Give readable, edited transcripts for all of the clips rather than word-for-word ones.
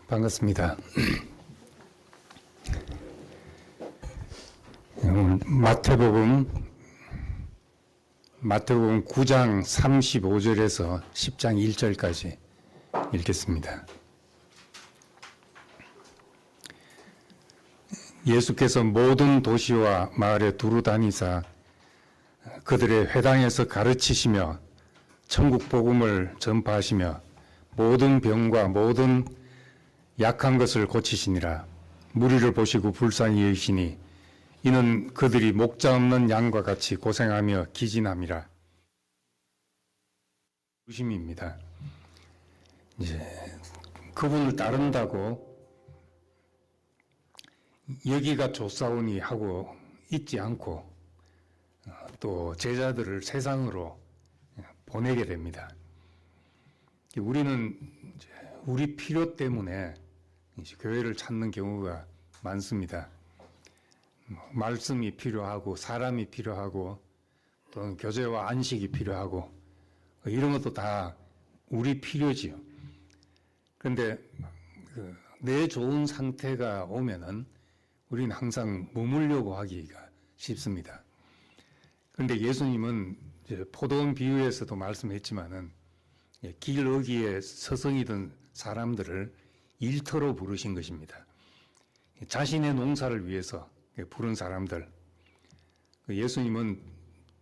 반갑습니다. 오늘 마태복음 9장 35절에서 10장 1절까지 읽겠습니다. 예수께서 모든 도시와 마을에 두루 다니사 그들의 회당에서 가르치시며 천국 복음을 전파하시며 모든 병과 모든 약한 것을 고치시니라. 무리를 보시고 불쌍히 여기시니 이는 그들이 목자 없는 양과 같이 고생하며 기진함이라. 부심입니다. 이제 그분을 따른다고 여기가 좋사오니 하고 있지 않고 또 제자들을 세상으로 보내게 됩니다. 우리는 우리 필요 때문에 교회를 찾는 경우가 많습니다. 말씀이 필요하고 사람이 필요하고 또는 교제와 안식이 필요하고 이런 것도 다 우리 필요지요. 그런데 내 좋은 상태가 오면은 우리는 항상 머물려고 하기가 쉽습니다. 그런데 예수님은 포도원 비유에서도 말씀했지만은 길어기에 서성이던 사람들을 일터로 부르신 것입니다. 자신의 농사를 위해서 부른 사람들. 예수님은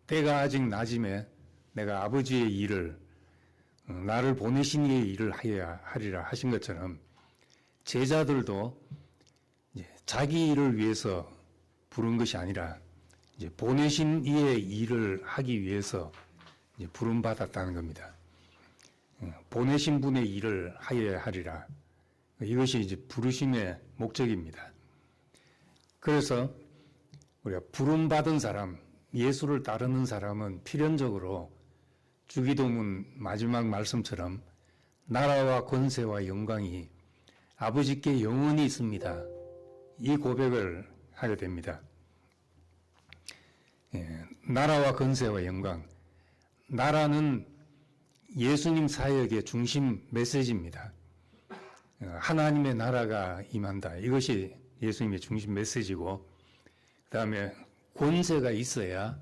때가 아직 낮음에 내가 아버지의 일을 나를 보내신 이의 일을 하여야 하리라 하신 것처럼 제자들도 자기 일을 위해서 부른 것이 아니라 보내신 이의 일을 하기 위해서 부름받았다는 겁니다. 보내신 분의 일을 하여야 하리라. 이것이 부르심의 목적입니다. 그래서 우리가 부름받은 사람, 예수를 따르는 사람은 필연적으로 주기도문 마지막 말씀처럼 나라와 권세와 영광이 아버지께 영원히 있습니다. 이 고백을 하게 됩니다. 나라와 권세와 영광. 나라는 예수님 사역의 중심 메시지입니다. 하나님의 나라가 임한다. 이것이 예수님의 중심 메시지고, 그 다음에 권세가 있어야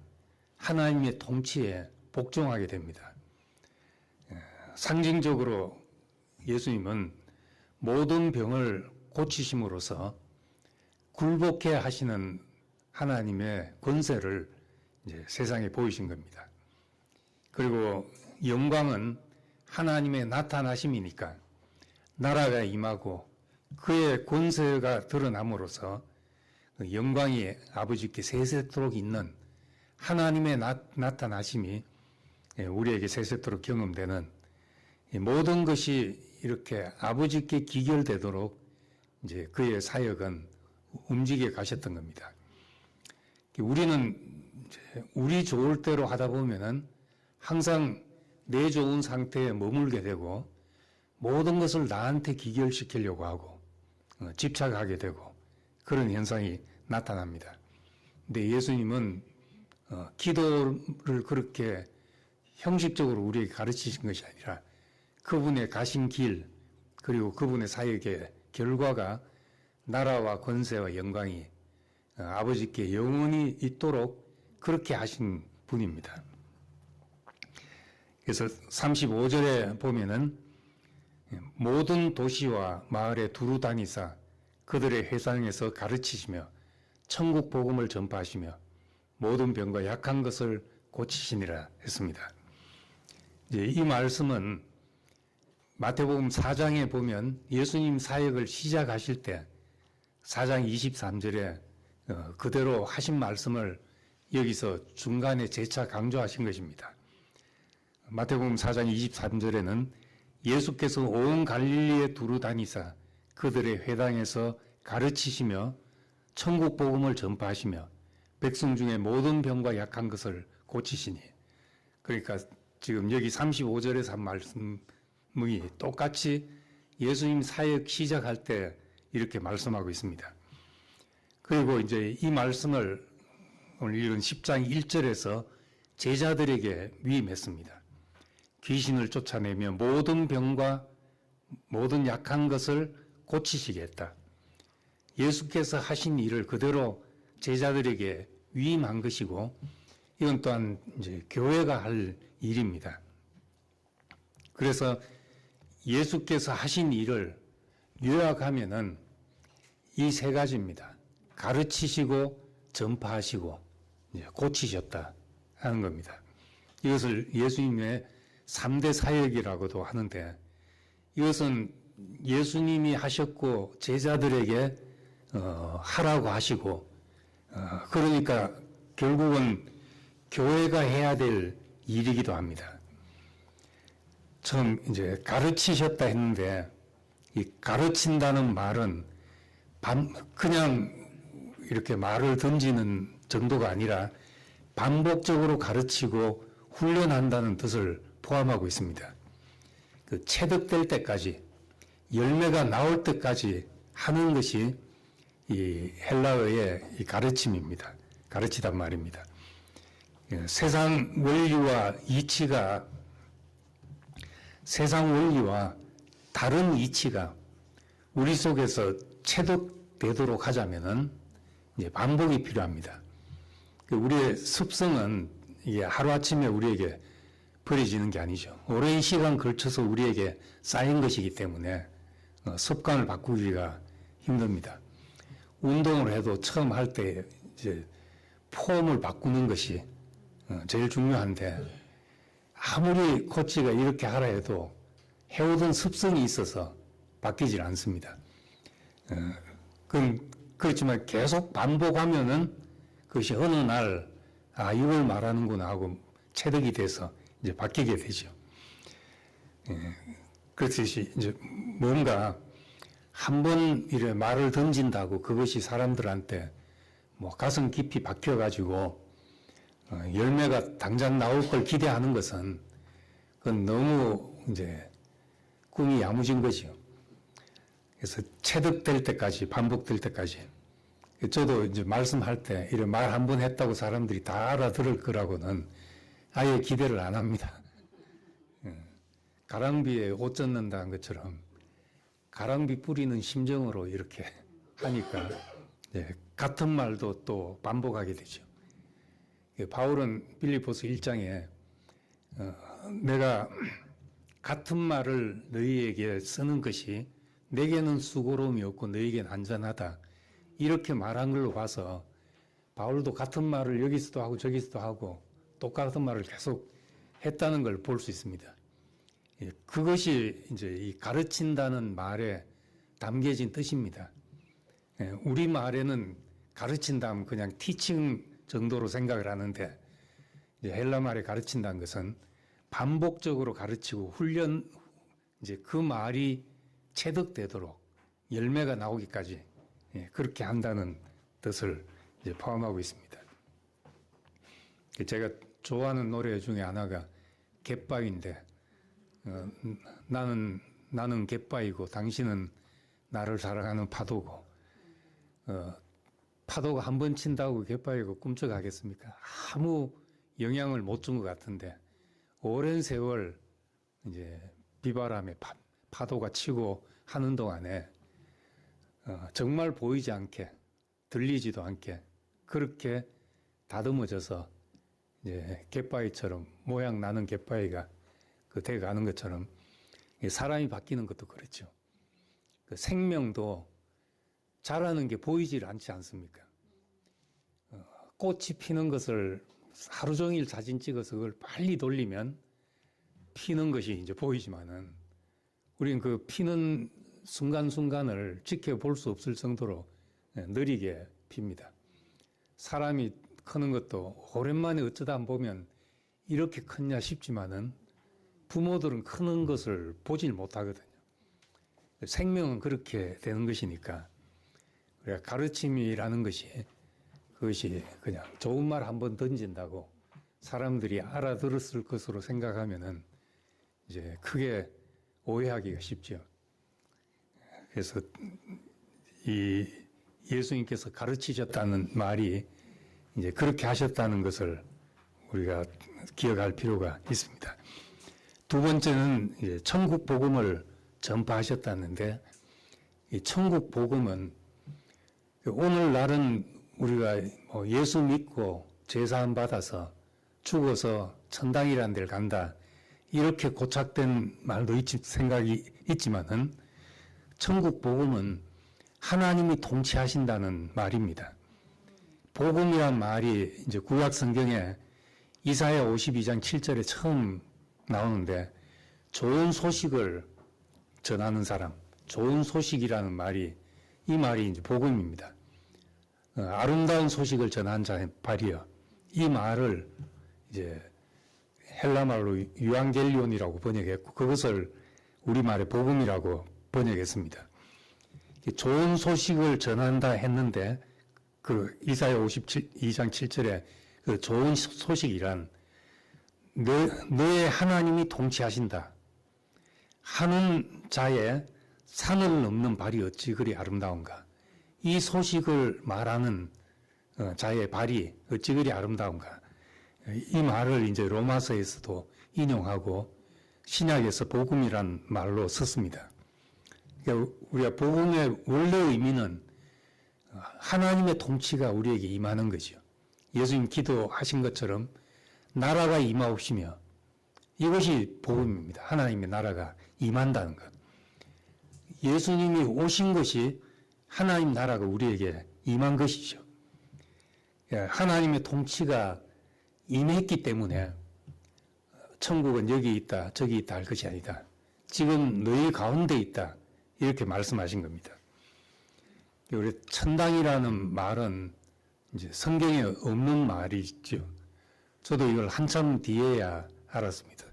하나님의 통치에 복종하게 됩니다. 상징적으로 예수님은 모든 병을 고치심으로써 굴복해 하시는 하나님의 권세를 이제 세상에 보이신 겁니다. 그리고 영광은 하나님의 나타나심이니까 나라가 임하고 그의 권세가 드러남으로써 영광이 아버지께 세세토록 있는 하나님의 나타나심이 우리에게 세세토록 경험되는 모든 것이 이렇게 아버지께 기결되도록 이제 그의 사역은 움직여 가셨던 겁니다. 우리는 우리 좋을 대로 하다 보면은 항상 내 좋은 상태에 머물게 되고 모든 것을 나한테 기결시키려고 하고 집착하게 되고 그런 현상이 나타납니다. 근데 예수님은 기도를 그렇게 형식적으로 우리에게 가르치신 것이 아니라 그분의 가신 길 그리고 그분의 사역의 결과가 나라와 권세와 영광이 아버지께 영원히 있도록 그렇게 하신 분입니다. 그래서 35절에 보면은 모든 도시와 마을에 두루 다니사 그들의 회상에서 가르치시며 천국 복음을 전파하시며 모든 병과 약한 것을 고치시니라 했습니다. 이제 이 말씀은 마태복음 4장에 보면 예수님 사역을 시작하실 때 4장 23절에 그대로 하신 말씀을 여기서 중간에 재차 강조하신 것입니다. 마태복음 4장 23절에는 예수께서 온 갈릴리에 두루 다니사 그들의 회당에서 가르치시며 천국 복음을 전파하시며 백성 중에 모든 병과 약한 것을 고치시니. 그러니까 지금 여기 35절에서 한 말씀이 똑같이 예수님 사역 시작할 때 이렇게 말씀하고 있습니다. 그리고 이제 이 말씀을 오늘 읽은 10장 1절에서 제자들에게 위임했습니다. 귀신을 쫓아내며 모든 병과 모든 약한 것을 고치시겠다. 예수께서 하신 일을 그대로 제자들에게 위임한 것이고, 이건 또한 이제 교회가 할 일입니다. 그래서 예수께서 하신 일을 요약하면은 이 세 가지입니다. 가르치시고, 전파하시고, 고치셨다 하는 겁니다. 이것을 예수님의 3대 사역이라고도 하는데, 이것은 예수님이 하셨고 제자들에게 하라고 하시고, 그러니까 결국은 교회가 해야 될 일이기도 합니다. 처음 이제 가르치셨다 했는데, 이 가르친다는 말은 그냥 이렇게 말을 던지는 정도가 아니라 반복적으로 가르치고 훈련한다는 뜻을 포함하고 있습니다. 그 체득될 때까지, 열매가 나올 때까지 하는 것이 이 헬라어의 이 가르침입니다. 가르치단 말입니다. 세상 원리와 다른 이치가 우리 속에서 체득되도록 하자면은 이제 반복이 필요합니다. 우리의 습성은 이게 하루아침에 우리에게 버려지는 게 아니죠. 오랜 시간 걸쳐서 우리에게 쌓인 것이기 때문에 습관을 바꾸기가 힘듭니다. 운동을 해도 처음 할 때 이제 폼을 바꾸는 것이 제일 중요한데, 아무리 코치가 이렇게 하라 해도 해오던 습성이 있어서 바뀌질 않습니다. 그렇지만 계속 반복하면은 그것이 어느 날, 이걸 말하는구나 하고 체득이 돼서 이제 바뀌게 되죠. 그렇듯이 이제 뭔가 한 번 이래 말을 던진다고 그것이 사람들한테 뭐 가슴 깊이 박혀가지고 열매가 당장 나올 걸 기대하는 것은 그건 너무 이제 꿈이 야무진 거죠. 그래서 체득될 때까지, 반복될 때까지. 저도 이제 말씀할 때 이런 말 한 번 했다고 사람들이 다 알아들을 거라고는 아예 기대를 안 합니다. 가랑비에 옷 젖는다는 것처럼 가랑비 뿌리는 심정으로 이렇게 하니까 같은 말도 또 반복하게 되죠. 바울은 빌립보서 1장에 내가 같은 말을 너희에게 쓰는 것이 내게는 수고로움이 없고 너희에게는 안전하다, 이렇게 말한 걸로 봐서 바울도 같은 말을 여기서도 하고 저기서도 하고 똑같은 말을 계속 했다는 걸 볼 수 있습니다. 그것이 이제 이 가르친다는 말에 담겨진 뜻입니다. 우리 말에는 가르친다 하면 그냥 티칭 정도로 생각을 하는데, 이제 헬라 말에 가르친다는 것은 반복적으로 가르치고 훈련, 이제 그 말이 체득되도록 열매가 나오기까지 그렇게 한다는 뜻을 이제 포함하고 있습니다. 제가 좋아하는 노래 중에 하나가 갯바위인데, 나는 갯바위고 당신은 나를 사랑하는 파도고, 파도가 한 번 친다고 갯바위가 꿈쩍하겠습니까? 아무 영향을 못 준 것 같은데, 오랜 세월 이제 비바람에 파도가 치고 하는 동안에 정말 보이지 않게, 들리지도 않게 그렇게 다듬어져서 이제 갯바위처럼 모양 나는 갯바위가 돼 가는 것처럼 사람이 바뀌는 것도 그렇죠. 그 생명도 자라는 게 보이질 않지 않습니까? 꽃이 피는 것을 하루 종일 사진 찍어서 그걸 빨리 돌리면 피는 것이 이제 보이지만은, 우리는 그 피는 순간순간을 지켜볼 수 없을 정도로 느리게 핍니다. 사람이 크는 것도 오랜만에 어쩌다 한 보면 이렇게 컸냐 싶지만은 부모들은 크는 것을 보질 못하거든요. 생명은 그렇게 되는 것이니까, 우리가 가르침이라는 것이, 그것이 그냥 좋은 말 한 번 던진다고 사람들이 알아들었을 것으로 생각하면은 이제 크게 오해하기가 쉽죠. 그래서 이 예수님께서 가르치셨다는 말이 이제 그렇게 하셨다는 것을 우리가 기억할 필요가 있습니다. 두 번째는 이제 천국 복음을 전파하셨다는데 이 천국 복음은 오늘날은 우리가 예수 믿고 제사함 받아서 죽어서 천당이라는 데를 간다 이렇게 고착된 말도 생각이 있지만은 천국 복음은 하나님이 통치하신다는 말입니다. 복음이란 말이 이제 구약 성경에 이사야 52장 7절에 처음 나오는데 좋은 소식을 전하는 사람, 좋은 소식이라는 말이 이 말이 이제 복음입니다. 아름다운 소식을 전하는 자의 발이여. 이 말을 이제 헬라 말로 유앙겔리온이라고 번역했고 그것을 우리말에 복음이라고 번역했습니다. 좋은 소식을 전한다 했는데 그 이사야 52장 7절에 그 좋은 소식이란 너의 하나님이 통치하신다. 하는 자의 산을 넘는 발이 어찌 그리 아름다운가. 이 소식을 말하는 자의 발이 어찌 그리 아름다운가. 이 말을 이제 로마서에서도 인용하고 신약에서 복음이란 말로 썼습니다. 그러니까 우리가 복음의 원래 의미는 하나님의 통치가 우리에게 임하는 거죠. 예수님 기도하신 것처럼 나라가 임하옵시며 이것이 복음입니다. 하나님의 나라가 임한다는 것. 예수님이 오신 것이 하나님 나라가 우리에게 임한 것이죠. 하나님의 통치가 임했기 때문에 천국은 여기 있다 저기 있다 할 것이 아니다. 지금 너희 가운데 있다 이렇게 말씀하신 겁니다. 우리 천당이라는 말은 이제 성경에 없는 말이죠. 저도 이걸 한참 뒤에야 알았습니다.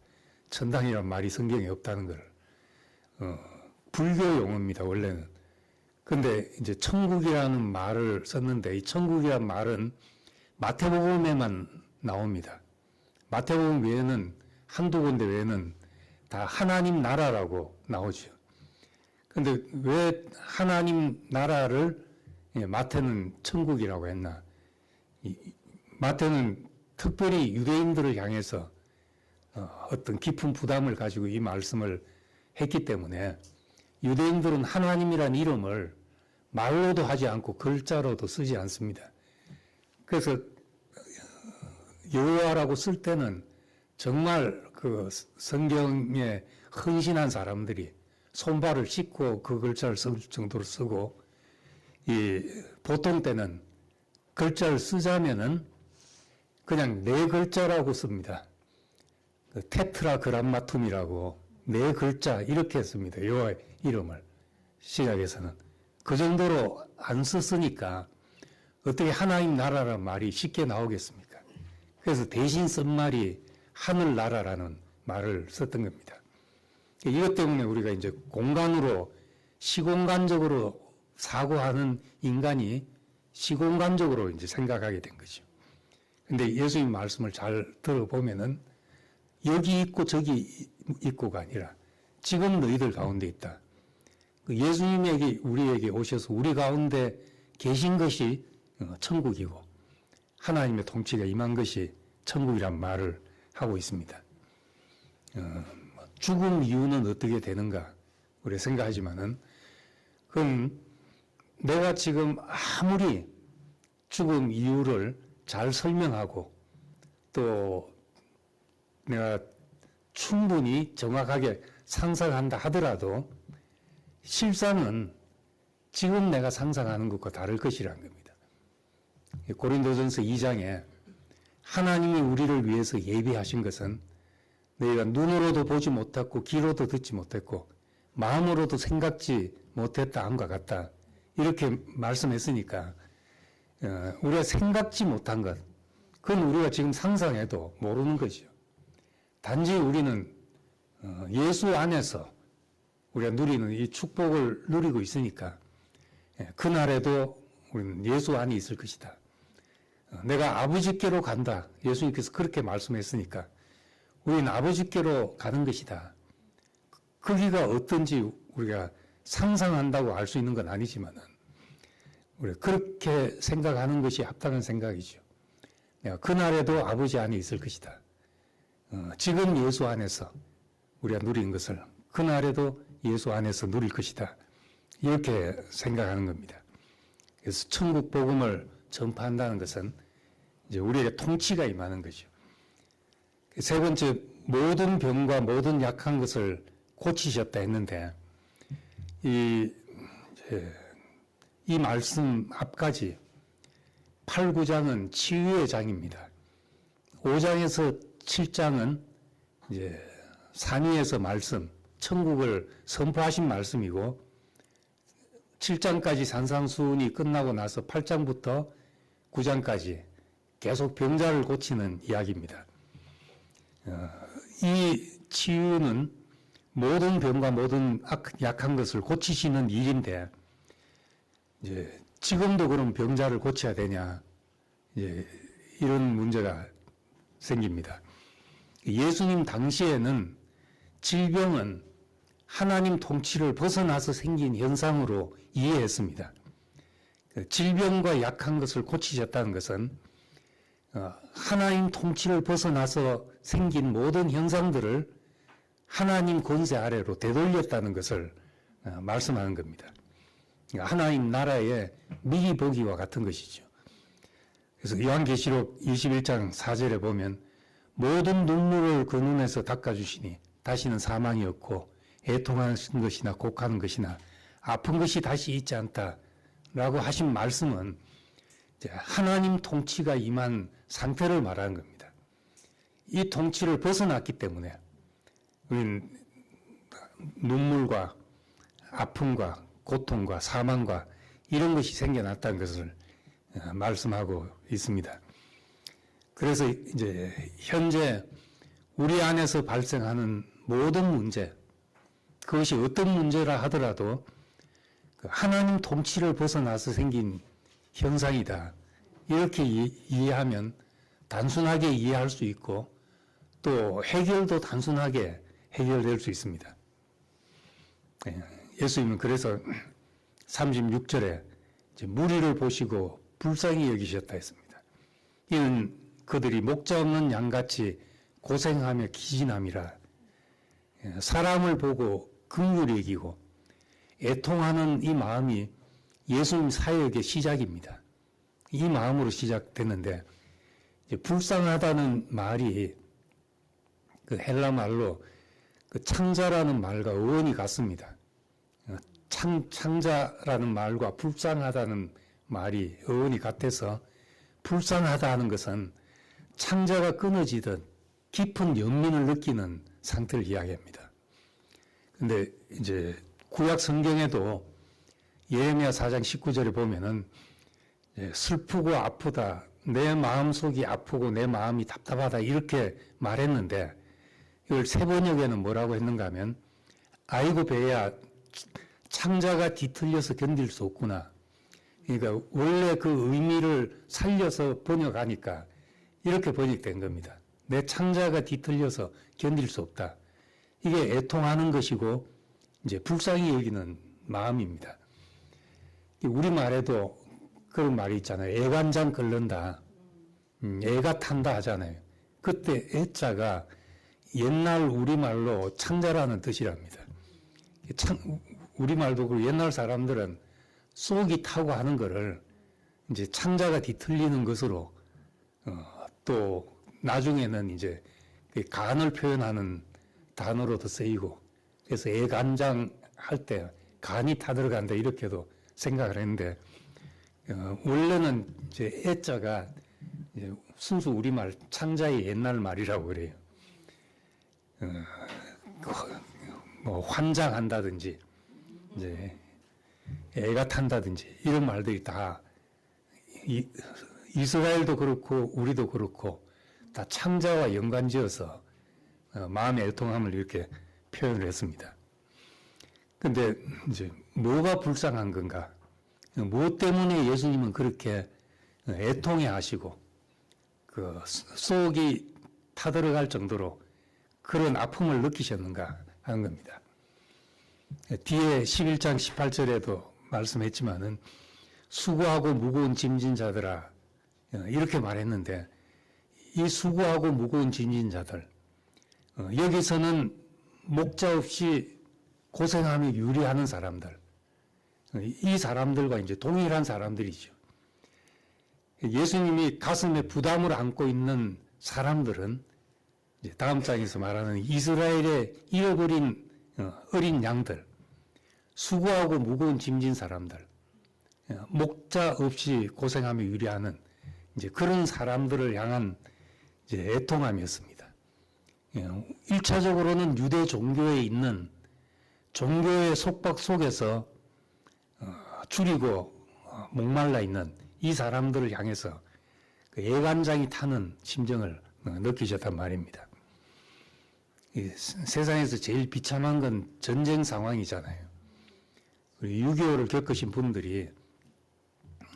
천당이라는 말이 성경에 없다는 걸. 불교 용어입니다, 원래는. 근데 이제 천국이라는 말을 썼는데 이 천국이라는 말은 마태복음에만 나옵니다. 마태복음 외에는 한두 군데 외에는 다 하나님 나라라고 나오죠. 근데 왜 하나님 나라를 마태는 천국이라고 했나? 마태는 특별히 유대인들을 향해서 어떤 깊은 부담을 가지고 이 말씀을 했기 때문에 유대인들은 하나님이란 이름을 말로도 하지 않고 글자로도 쓰지 않습니다. 그래서 여호와라고 쓸 때는 정말 그 성경에 헌신한 사람들이 손발을 씻고 그 글자를 쓸 정도로 쓰고 보통 때는 글자를 쓰자면은 그냥 네 글자라고 씁니다. 테트라그람마툼이라고 네 글자 이렇게 씁니다. 여호와의 이름을 시작에서는 그 정도로 안 썼으니까 어떻게 하나님 나라라는 말이 쉽게 나오겠습니까? 그래서 대신 쓴 말이 하늘나라라는 말을 썼던 겁니다. 이것 때문에 우리가 이제 공간으로 시공간적으로 사고하는 인간이 시공간적으로 이제 생각하게 된 거죠. 근데 예수님 말씀을 잘 들어보면은 여기 있고 저기 있고가 아니라 지금 너희들 가운데 있다. 예수님에게 우리에게 오셔서 우리 가운데 계신 것이 천국이고 하나님의 통치가 임한 것이 천국이란 말을 하고 있습니다. 죽음 이유는 어떻게 되는가 우리 생각하지만은 그럼 내가 지금 아무리 죽음 이유를 잘 설명하고 또 내가 충분히 정확하게 상상한다 하더라도 실상은 지금 내가 상상하는 것과 다를 것이라는 겁니다. 고린도전서 2장에 하나님이 우리를 위해서 예비하신 것은 너희가 눈으로도 보지 못했고 귀로도 듣지 못했고 마음으로도 생각지 못했다 함과 같다. 이렇게 말씀했으니까 우리가 생각지 못한 것 그건 우리가 지금 상상해도 모르는 것이죠. 단지 우리는 예수 안에서 우리가 누리는 이 축복을 누리고 있으니까 그날에도 우리는 예수 안에 있을 것이다. 내가 아버지께로 간다. 예수님께서 그렇게 말씀했으니까 우리는 아버지께로 가는 것이다. 거기가 어떤지 우리가 상상한다고 알 수 있는 건 아니지만은 우리가 그렇게 생각하는 것이 합당한 생각이죠. 내가 그날에도 아버지 안에 있을 것이다. 지금 예수 안에서 우리가 누리는 것을 그날에도 예수 안에서 누릴 것이다. 이렇게 생각하는 겁니다. 그래서 천국 복음을 전파한다는 것은 이제 우리에게 통치가 임하는 거죠. 세 번째, 모든 병과 모든 약한 것을 고치셨다 했는데 이 말씀 앞까지 8, 9장은 치유의 장입니다. 5장에서 7장은 이제 산 위에서 말씀, 천국을 선포하신 말씀이고 7장까지 산상수훈이 끝나고 나서 8장부터 9장까지 계속 병자를 고치는 이야기입니다. 이 치유는 모든 병과 모든 약한 것을 고치시는 일인데 이제 지금도 그럼 병자를 고쳐야 되냐, 이제 이런 문제가 생깁니다. 예수님 당시에는 질병은 하나님 통치를 벗어나서 생긴 현상으로 이해했습니다. 질병과 약한 것을 고치셨다는 것은 하나님 통치를 벗어나서 생긴 모든 현상들을 하나님 권세 아래로 되돌렸다는 것을 말씀하는 겁니다. 하나님 나라의 미기보기와 같은 것이죠. 그래서 요한계시록 21장 4절에 보면 모든 눈물을 그 눈에서 닦아주시니 다시는 사망이 없고 애통하는 것이나 곡하는 것이나 아픈 것이 다시 있지 않다라고 하신 말씀은 이제 하나님 통치가 임한 상태를 말하는 겁니다. 이 통치를 벗어났기 때문에 우리는 눈물과 아픔과 고통과 사망과 이런 것이 생겨났다는 것을 말씀하고 있습니다. 그래서 이제 현재 우리 안에서 발생하는 모든 문제, 그것이 어떤 문제라 하더라도 하나님 통치를 벗어나서 생긴 현상이다. 이렇게 이해하면 단순하게 이해할 수 있고 또 해결도 단순하게 해결될 수 있습니다. 예수님은 그래서 36절에 무리를 보시고 불쌍히 여기셨다 했습니다. 이는 그들이 목자 없는 양같이 고생하며 기진함이라. 사람을 보고 긍휼히 여기고 애통하는 이 마음이 예수님 사역의 시작입니다. 이 마음으로 시작됐는데 불쌍하다는 말이 그 헬라 말로 그 창자라는 말과 어원이 같습니다. 창자라는 말과 불쌍하다는 말이 어원이 같아서 불쌍하다 하는 것은 창자가 끊어지듯 깊은 연민을 느끼는 상태를 이야기합니다. 근데 이제 구약 성경에도 예레미야 4장 19절에 보면은 슬프고 아프다, 내 마음속이 아프고 내 마음이 답답하다 이렇게 말했는데 이걸 세번역에는 뭐라고 했는가 하면 아이고 배야 창자가 뒤틀려서 견딜 수 없구나. 그러니까 원래 그 의미를 살려서 번역하니까 이렇게 번역된 겁니다. 내 창자가 뒤틀려서 견딜 수 없다. 이게 애통하는 것이고 이제 불쌍히 여기는 마음입니다. 우리말에도 그런 말이 있잖아요. 애간장 끓는다. 애가 탄다 하잖아요. 그때 애자가 옛날 우리말로 창자라는 뜻이랍니다. 우리말도 그 옛날 사람들은 쏙이 타고 하는 거를 이제 창자가 뒤틀리는 것으로 또 나중에는 이제 간을 표현하는 단어로도 쓰이고 그래서 애간장 할 때 간이 타들어간다 이렇게도 생각을 했는데 원래는 이제 애자가 이제 순수 우리말 창자의 옛날 말이라고 그래요. 뭐 환장한다든지 이제 애가 탄다든지 이런 말들이 다 이스라엘도 그렇고 우리도 그렇고 다 창자와 연관지어서 마음의 애통함을 이렇게 표현을 했습니다. 근데 이제 뭐가 불쌍한 건가? 무엇 때문에 예수님은 그렇게 애통해 하시고 그 속이 타들어갈 정도로 그런 아픔을 느끼셨는가 하는 겁니다. 뒤에 11장 18절에도 말씀했지만은 수고하고 무거운 짐진 자들아 이렇게 말했는데 이 수고하고 무거운 짐진 자들 여기서는 목자 없이 고생하며 유리하는 사람들, 이 사람들과 이제 동일한 사람들이죠. 예수님이 가슴에 부담을 안고 있는 사람들은 이제 다음 장에서 말하는 이스라엘의 잃어버린 어린 양들, 수고하고 무거운 짐진 사람들, 목자 없이 고생하며 유리하는 이제 그런 사람들을 향한 이제 애통함이었습니다. 1차적으로는 유대 종교에 있는 종교의 속박 속에서 줄이고 목말라 있는 이 사람들을 향해서 그 애간장이 타는 심정을 느끼셨단 말입니다. 세상에서 제일 비참한 건 전쟁 상황이잖아요. 6.25를 겪으신 분들이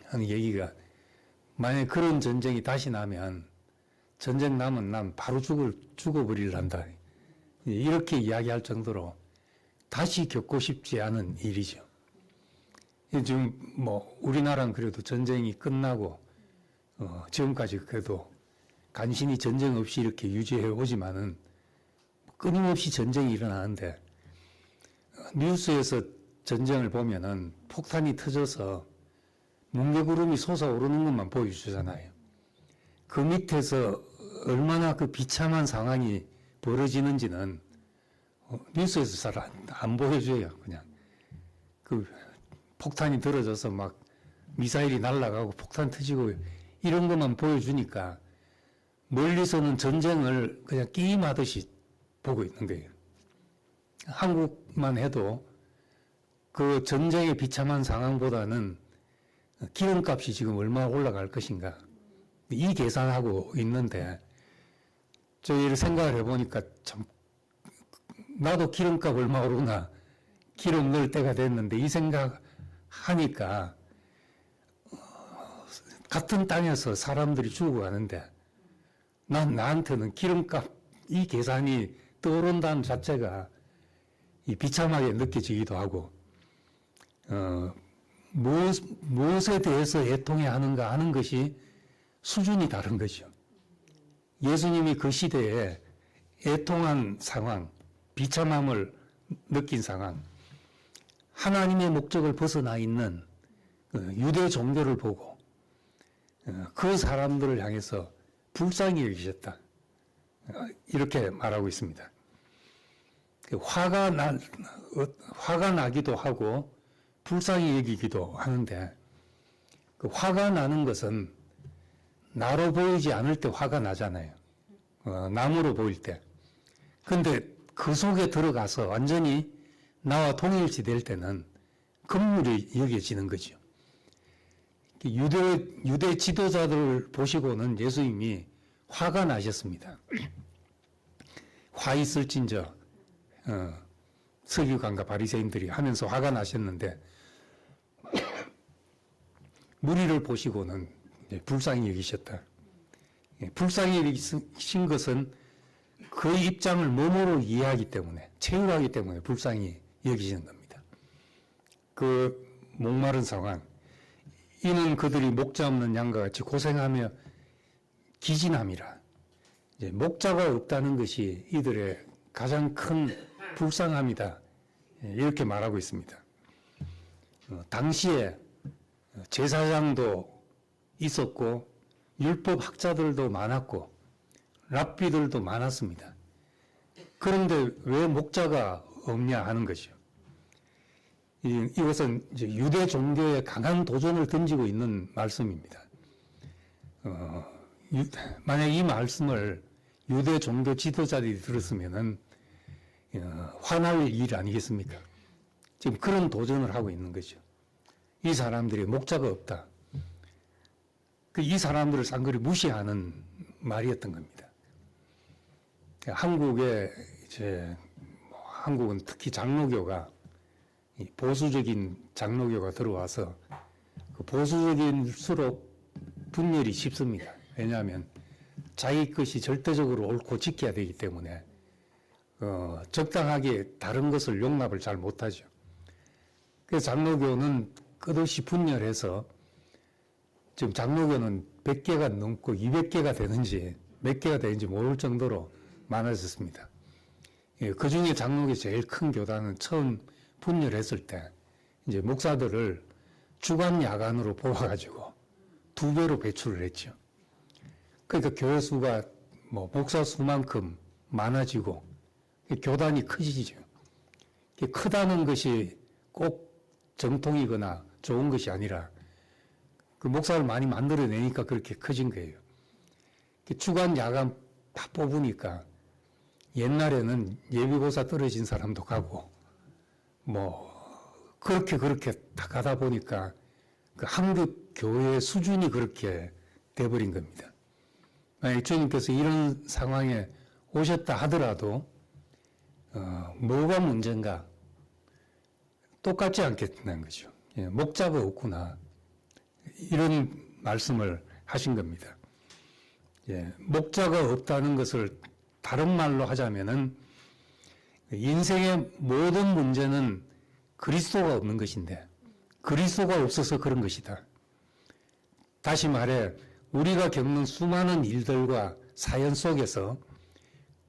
하는 얘기가 만약에 그런 전쟁이 다시 나면 전쟁 나면 난 바로 죽어버릴란다. 이렇게 이야기할 정도로 다시 겪고 싶지 않은 일이죠. 지금 뭐 우리나라는 그래도 전쟁이 끝나고 지금까지 그래도 간신히 전쟁 없이 이렇게 유지해 오지만은 끊임없이 전쟁이 일어나는데 뉴스에서 전쟁을 보면은 폭탄이 터져서 뭉게구름이 솟아오르는 것만 보여주잖아요. 그 밑에서 얼마나 그 비참한 상황이 벌어지는지는 뉴스에서 잘 안 보여줘요. 그냥 그 폭탄이 들어져서 막 미사일이 날아가고 폭탄 터지고 이런 것만 보여주니까 멀리서는 전쟁을 그냥 게임하듯이 보고 있는 거예요. 한국만 해도 그 전쟁의 비참한 상황보다는 기름값이 지금 얼마나 올라갈 것인가 이 계산하고 있는데 저희를 생각을 해보니까 참 나도 기름값 얼마 오르나 기름 넣을 때가 됐는데 이 생각하니까 같은 땅에서 사람들이 죽어가는데 나한테는 기름값 이 계산이 떠오른다는 자체가 이 비참하게 느껴지기도 하고 무엇에 대해서 애통해야 하는가 하는 것이 수준이 다른 거죠. 예수님이 그 시대에 애통한 상황, 비참함을 느낀 상황, 하나님의 목적을 벗어나 있는 유대 종교를 보고 그 사람들을 향해서 불쌍히 여기셨다. 이렇게 말하고 있습니다. 화가 나기도 하고 불쌍히 여기기도 하는데 그 화가 나는 것은 나로 보이지 않을 때 화가 나잖아요. 남으로 보일 때. 근데 그 속에 들어가서 완전히 나와 동일시 될 때는 금물이 여겨지는 거죠. 유대 지도자들을 보시고는 예수님이 화가 나셨습니다. 화 있을진저 서기관과 바리새인들이 하면서 화가 나셨는데 무리를 보시고는 불쌍히 여기셨다. 불쌍히 여기신 것은 그 입장을 몸으로 이해하기 때문에 체육하기 때문에 불쌍히 여기시는 겁니다. 그 목마른 상황 이는 그들이 목자 없는 양과 같이 고생하며 기진함이라. 이제 목자가 없다는 것이 이들의 가장 큰 불쌍함이다. 이렇게 말하고 있습니다. 당시에 제사장도 있었고 율법 학자들도 많았고 랍비들도 많았습니다. 그런데 왜 목자가 없냐 하는 것이죠. 이것은 이제 유대 종교에 강한 도전을 던지고 있는 말씀입니다. 만약 이 말씀을 유대 종교 지도자들이 들었으면은 화날 일 아니겠습니까? 지금 그런 도전을 하고 있는 거죠. 이 사람들이 목자가 없다. 이 사람들을 쌍그리 무시하는 말이었던 겁니다. 한국은 특히 장로교가 보수적인 장로교가 들어와서 보수적일수록 분열이 쉽습니다. 왜냐하면 자기 것이 절대적으로 옳고 지켜야 되기 때문에 적당하게 다른 것을 용납을 잘 못하죠. 그래서 장로교는 끝없이 분열해서 지금 장로교는 100개가 넘고 200개가 되는지 몇 개가 되는지 모를 정도로 많아졌습니다. 그 중에 장로교 제일 큰 교단은 처음 분열했을 때 이제 목사들을 주간 야간으로 뽑아가지고 2배로 배출을 했죠. 그러니까 교회 수가 뭐 목사 수만큼 많아지고 교단이 커지죠. 크다는 것이 꼭 정통이거나 좋은 것이 아니라 그 목사를 많이 만들어내니까 그렇게 커진 거예요. 주간 야간 다 뽑으니까 옛날에는 예비고사 떨어진 사람도 가고 뭐 그렇게 다 가다 보니까 그 한국 교회의 수준이 그렇게 돼버린 겁니다. 만약 주님께서 이런 상황에 오셨다 하더라도 뭐가 문제인가 똑같지 않겠다는 거죠. 목자가 없구나 이런 말씀을 하신 겁니다. 목자가 없다는 것을 다른 말로 하자면은 인생의 모든 문제는 그리스도가 없는 것인데 그리스도가 없어서 그런 것이다. 다시 말해 우리가 겪는 수많은 일들과 사연 속에서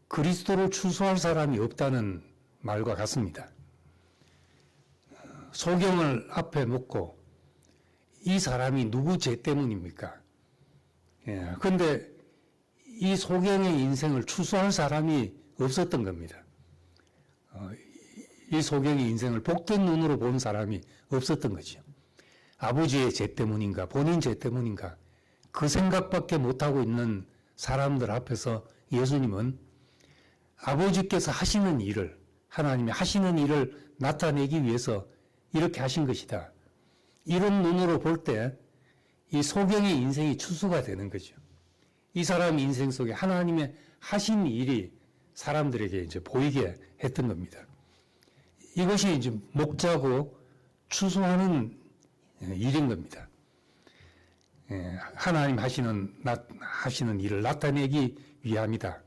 그리스도를 추수할 사람이 없다는 말과 같습니다. 소경을 앞에 놓고 이 사람이 누구 죄 때문입니까? 그런데 이 소경의 인생을 추수할 사람이 없었던 겁니다. 이 소경의 인생을 복된 눈으로 본 사람이 없었던 거죠. 아버지의 죄 때문인가 본인 죄 때문인가 그 생각밖에 못하고 있는 사람들 앞에서 예수님은 아버지께서 하시는 일을 하나님이 하시는 일을 나타내기 위해서 이렇게 하신 것이다. 이런 눈으로 볼 때 이 소경의 인생이 추수가 되는 거죠. 이 사람 인생 속에 하나님의 하신 일이 사람들에게 이제 보이게 했던 겁니다. 이것이 이제 목자고 추수하는 일인 겁니다. 하나님 하시는 일을 나타내기 위함이다.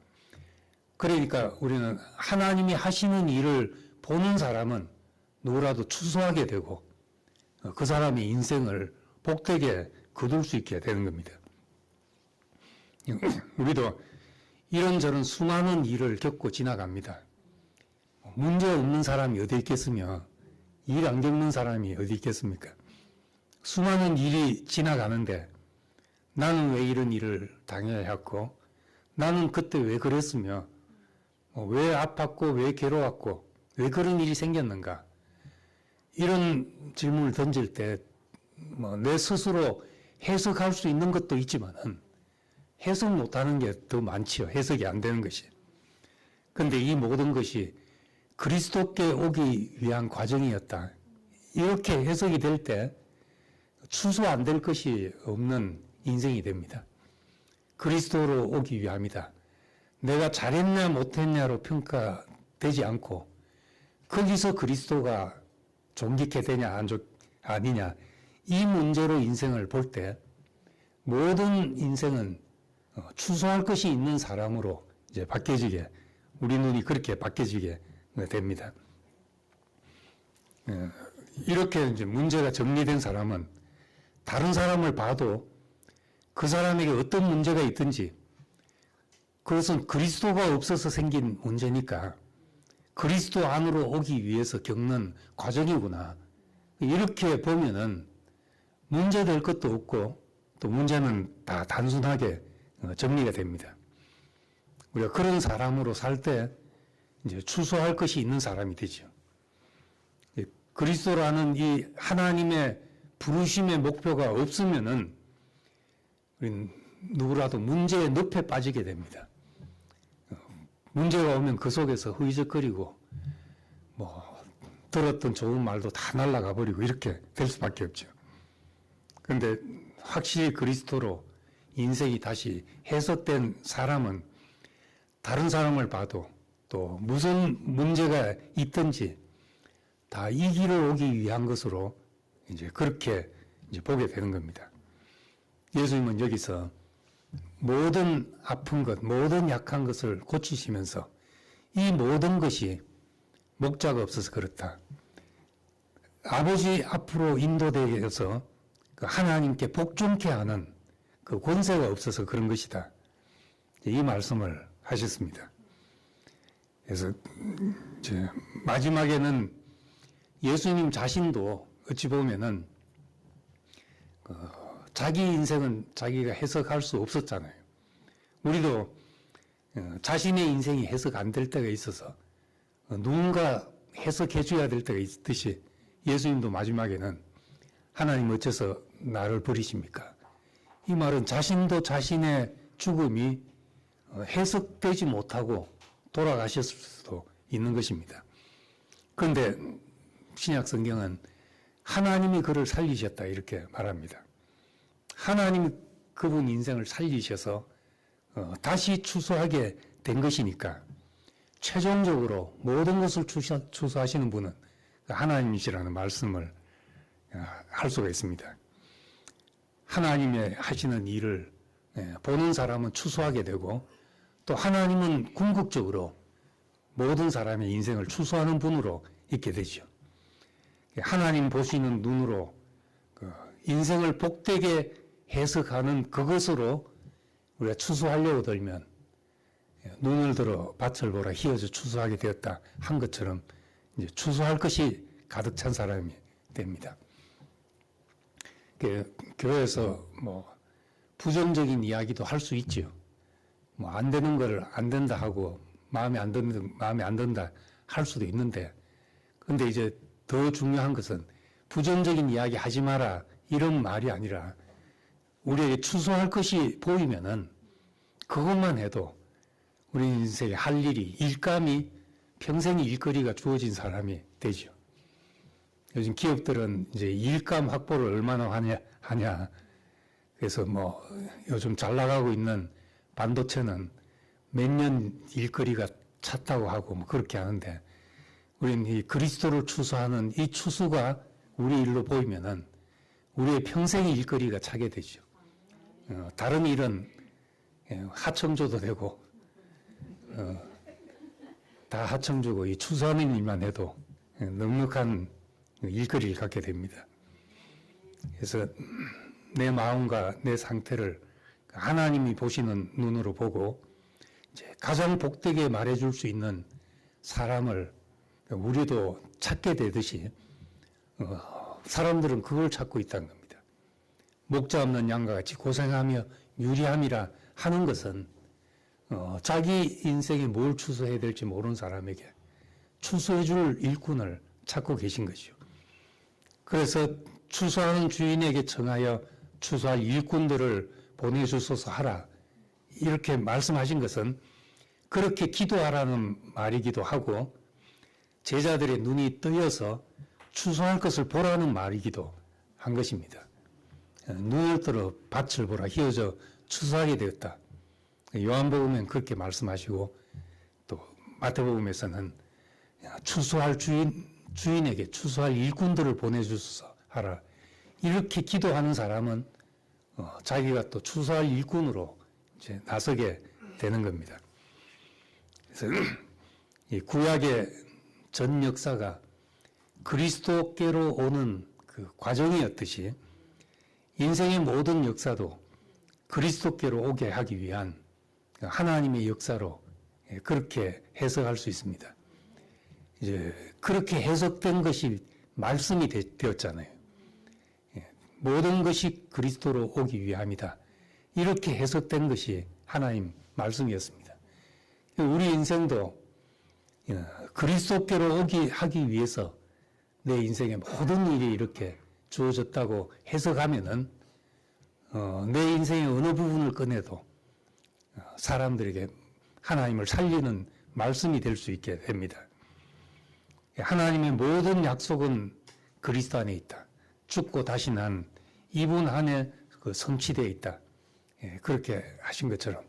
그러니까 우리는 하나님이 하시는 일을 보는 사람은 누구라도 추수하게 되고 그 사람의 인생을 복되게 거둘 수 있게 되는 겁니다. 우리도 이런저런 수많은 일을 겪고 지나갑니다. 문제 없는 사람이 어디 있겠으며 일 안 겪는 사람이 어디 있겠습니까? 수많은 일이 지나가는데 나는 왜 이런 일을 당해야 했고 나는 그때 왜 그랬으며 왜 아팠고 왜 괴로웠고 왜 그런 일이 생겼는가 이런 질문을 던질 때 내 스스로 해석할 수 있는 것도 있지만은 해석 못하는 게 더 많지요. 해석이 안 되는 것이. 그런데 이 모든 것이 그리스도께 오기 위한 과정이었다. 이렇게 해석이 될 때 추수 안 될 것이 없는 인생이 됩니다. 그리스도로 오기 위함이다. 내가 잘했냐 못했냐로 평가되지 않고 거기서 그리스도가 존귀케 되냐 아니냐 이 문제로 인생을 볼 때 모든 인생은 추수할 것이 있는 사람으로 이제 바뀌어지게 우리 눈이 그렇게 바뀌어지게 됩니다. 이렇게 이제 문제가 정리된 사람은 다른 사람을 봐도 그 사람에게 어떤 문제가 있든지 그것은 그리스도가 없어서 생긴 문제니까 그리스도 안으로 오기 위해서 겪는 과정이구나. 이렇게 보면은 문제될 것도 없고 또 문제는 다 단순하게 정리가 됩니다. 우리가 그런 사람으로 살 때 이제 추수할 것이 있는 사람이 되죠. 그리스도라는 이 하나님의 부르심의 목표가 없으면은 우리는 누구라도 문제의 늪에 빠지게 됩니다. 문제가 오면 그 속에서 흐이적거리고 들었던 좋은 말도 다 날아가 버리고 이렇게 될 수밖에 없죠. 그런데 확실히 그리스도로 인생이 다시 해석된 사람은 다른 사람을 봐도 또 무슨 문제가 있든지 다 이 길을 오기 위한 것으로 이제 그렇게 이제 보게 되는 겁니다. 예수님은 여기서 모든 아픈 것, 모든 약한 것을 고치시면서 이 모든 것이 목자가 없어서 그렇다. 아버지 앞으로 인도되어서 그 하나님께 복종케 하는 그 권세가 없어서 그런 것이다. 이 말씀을 하셨습니다. 그래서 이제 마지막에는 예수님 자신도 어찌 보면은 자기 인생은 자기가 해석할 수 없었잖아요. 우리도 자신의 인생이 해석 안 될 때가 있어서 누군가 해석해 줘야 될 때가 있듯이 예수님도 마지막에는 하나님 어째서 나를 버리십니까? 이 말은 자신도 자신의 죽음이 해석되지 못하고 돌아가셨을 수도 있는 것입니다. 그런데 신약 성경은 하나님이 그를 살리셨다 이렇게 말합니다. 하나님이 그분 인생을 살리셔서 다시 추수하게 된 것이니까 최종적으로 모든 것을 추수하시는 분은 하나님이시라는 말씀을 할 수가 있습니다. 하나님의 하시는 일을 보는 사람은 추수하게 되고 또 하나님은 궁극적으로 모든 사람의 인생을 추수하는 분으로 있게 되죠. 하나님 보시는 눈으로 인생을 복되게 해석하는 그것으로 우리가 추수하려고 들면 눈을 들어 밭을 보라 희어져 추수하게 되었다 한 것처럼 이제 추수할 것이 가득 찬 사람이 됩니다. 교회에서 뭐 부정적인 이야기도 할 수 있죠. 뭐 안 되는 걸 안 된다 하고 마음에 안 든다 할 수도 있는데, 근데 이제 더 중요한 것은 부정적인 이야기 하지 마라 이런 말이 아니라 우리에게 추수할 것이 보이면은 그것만 해도 우리 인생에 할 일이 일감이 평생의 일거리가 주어진 사람이 되죠. 요즘 기업들은 이제 일감 확보를 얼마나 하냐. 그래서 뭐 요즘 잘 나가고 있는 반도체는 몇 년 일거리가 찼다고 하고 뭐 그렇게 하는데, 우리는 이 그리스도를 추수하는 이 추수가 우리 일로 보이면은 우리의 평생의 일거리가 차게 되죠. 다른 일은 하청조도 되고 다 하청조고 이 추수하는 일만 해도 넉넉한 일거리를 갖게 됩니다. 그래서 내 마음과 내 상태를 하나님이 보시는 눈으로 보고 이제 가장 복되게 말해줄 수 있는 사람을 우리도 찾게 되듯이 사람들은 그걸 찾고 있다는 겁니다. 목자 없는 양과 같이 고생하며 유리함이라 하는 것은 자기 인생에 뭘 추수해야 될지 모르는 사람에게 추수해줄 일꾼을 찾고 계신 것이죠. 그래서 추수하는 주인에게 청하여 추수할 일꾼들을 보내주소서 하라 이렇게 말씀하신 것은 그렇게 기도하라는 말이기도 하고 제자들의 눈이 뜨여서 추수할 것을 보라는 말이기도 한 것입니다. 눈을 들어 밭을 보라 희어져 추수하게 되었다. 요한복음엔 그렇게 말씀하시고 또 마태복음에서는 추수할 주인에게 추수할 일꾼들을 보내주소서 하라 이렇게 기도하는 사람은 자기가 또 추수할 일꾼으로 이제 나서게 되는 겁니다. 그래서 이 구약의 전 역사가 그리스도께로 오는 그 과정이었듯이 인생의 모든 역사도 그리스도께로 오게 하기 위한 하나님의 역사로 그렇게 해석할 수 있습니다. 이제 그렇게 해석된 것이 말씀이 되었잖아요. 모든 것이 그리스도로 오기 위함이다. 이렇게 해석된 것이 하나님 말씀이었습니다. 우리 인생도 그리스도께로 오게 하기 위해서 내 인생의 모든 일이 이렇게 주어졌다고 해석하면은 내 인생의 어느 부분을 꺼내도 사람들에게 하나님을 살리는 말씀이 될 수 있게 됩니다. 하나님의 모든 약속은 그리스도 안에 있다. 죽고 다시 난 이분 안에 성취되어 있다. 그렇게 하신 것처럼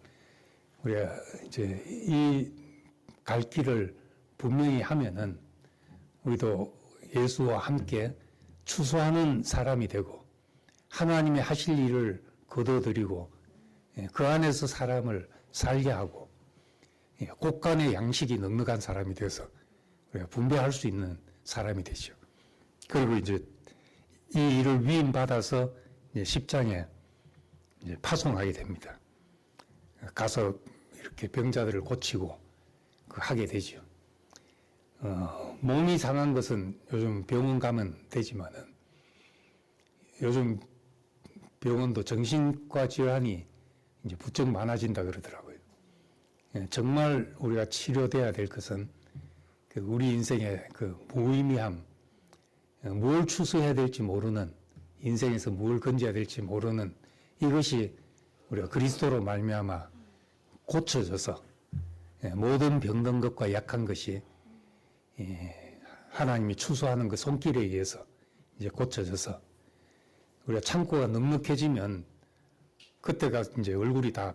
우리가 이제 이 갈 길을 분명히 하면은 우리도 예수와 함께 추수하는 사람이 되고 하나님의 하실 일을 거둬들이고 그 안에서 사람을 살게 하고 곳간의 양식이 넉넉한 사람이 돼서 우리가 분배할 수 있는 사람이 되죠. 그리고 이제 이 일을 위임받아서 이제 10장에 이제 파송하게 됩니다. 가서 이렇게 병자들을 고치고 하게 되죠. 몸이 상한 것은 요즘 병원 가면 되지만은 요즘 병원도 정신과 질환이 이제 부쩍 많아진다 그러더라고요. 정말 우리가 치료돼야 될 것은 우리 인생의 무의미함, 뭘 추수해야 될지 모르는, 인생에서 뭘 건져야 될지 모르는 이것이 우리가 그리스도로 말미암아 고쳐져서 모든 병든 것과 약한 것이 하나님이 추수하는 그 손길에 의해서 이제 고쳐져서 우리가 창고가 넉넉해지면 그때가 이제 얼굴이 다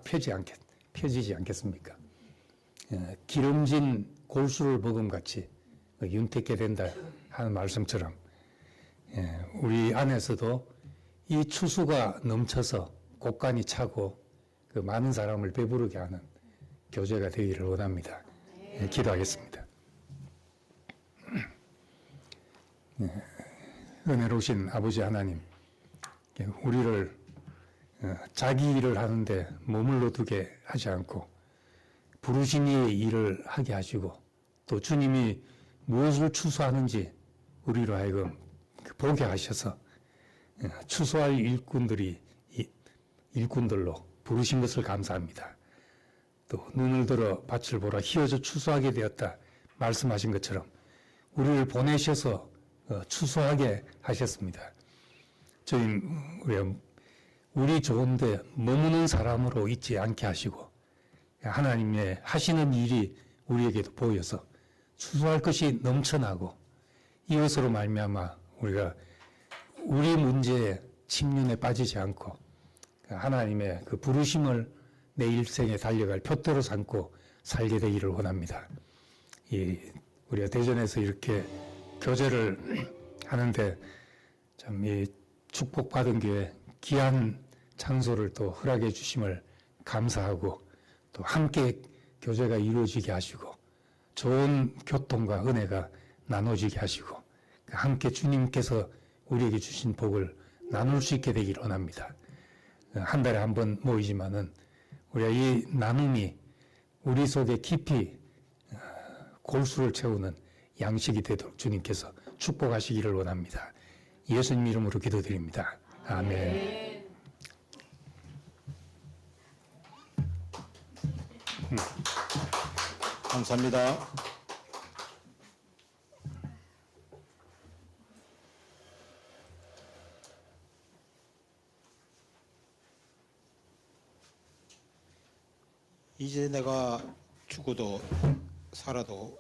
펴지지 않겠습니까? 기름진 골수를 먹음같이 윤택게 된다 하는 말씀처럼 우리 안에서도 이 추수가 넘쳐서 곳간이 차고 그 많은 사람을 배부르게 하는 교제가 되기를 원합니다. 기도하겠습니다. 은혜로우신 아버지 하나님, 우리를 자기 일을 하는데 머물러 두게 하지 않고 부르신 이의 일을 하게 하시고 또 주님이 무엇을 추수하는지 우리로 하여금 보게 하셔서 추수할 일꾼들로 부르신 것을 감사합니다. 또 눈을 들어 밭을 보라 희어져 추수하게 되었다 말씀하신 것처럼 우리를 보내셔서 추수하게 하셨습니다. 우리 좋은데 머무는 사람으로 있지 않게 하시고 하나님의 하시는 일이 우리에게도 보여서 추수할 것이 넘쳐나고 이것으로 말미암아 우리가 우리 문제에 침륜에 빠지지 않고 하나님의 그 부르심을 내 일생에 달려갈 표대로 삼고 살게 되기를 원합니다. 우리가 대전에서 이렇게 교제를 하는데 참 이 축복받은 교회 귀한 장소를 또 허락해 주심을 감사하고 또 함께 교제가 이루어지게 하시고 좋은 교통과 은혜가 나눠지게 하시고 함께 주님께서 우리에게 주신 복을 나눌 수 있게 되기를 원합니다. 한 달에 한 번 모이지만은 우리가 이 나눔이 우리 속에 깊이 골수를 채우는 양식이 되도록 주님께서 축복하시기를 원합니다. 예수님 이름으로 기도드립니다. 아멘. 감사합니다. 이제 내가 죽어도 살아도